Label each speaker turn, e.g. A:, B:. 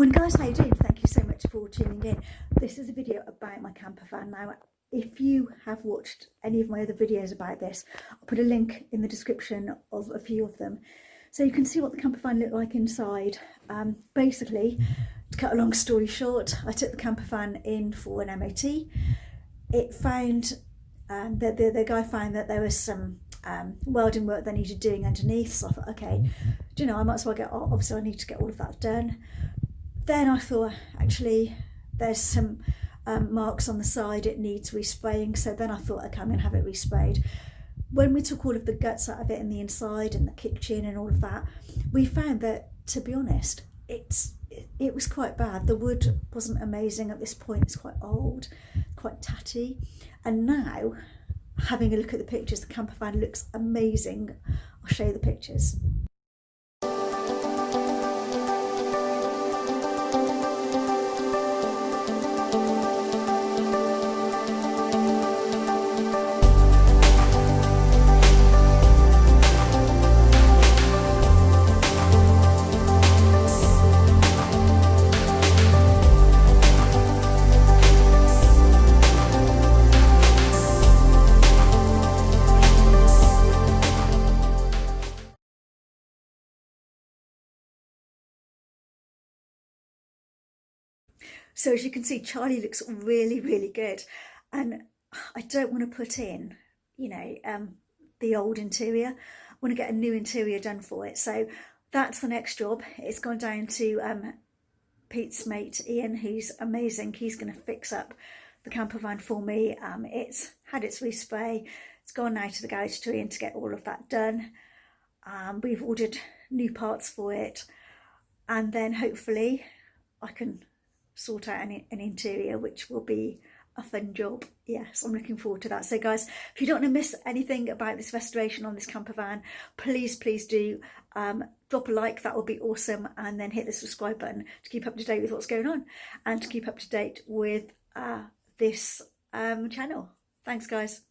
A: Morning guys, how you doing? Thank you so much for tuning in. This is a video about my camper van. Now, if you have watched any of my other videos about this, I'll put a link in the description of a few of them so you can see what the camper van looked like inside. Basically, to cut a long story short, I took the camper van in for an MOT. It found the guy found that there was some welding work that needed doing underneath, so I thought, okay, do you know, I might as well obviously I need to get all of that done. Then I thought, actually, there's some marks on the side, it needs respraying. So then I thought, okay, I'm going to have it resprayed. When we took all of the guts out of it and the inside and the kitchen and all of that, we found that, to be honest, it was quite bad. The wood wasn't amazing at this point. It's quite old, quite tatty. And now, having a look at the pictures, the camper van looks amazing. I'll show you the pictures. So as you can see, Charlie looks really, really good. And I don't want to put in, you know, the old interior. I want to get a new interior done for it. So that's the next job. It's gone down to Pete's mate, Ian, who's amazing. He's going to fix up the camper van for me. It's had its respray. It's gone now to the garage to Ian to get all of that done. We've ordered new parts for it. And then hopefully I can sort out an interior, which will be a fun job. Yes, I'm looking forward to that. So guys, if you don't want to miss anything about this restoration on this camper van, please do drop a like. That would be awesome. And then hit the subscribe button to keep up to date with what's going on and to keep up to date with this channel. Thanks guys.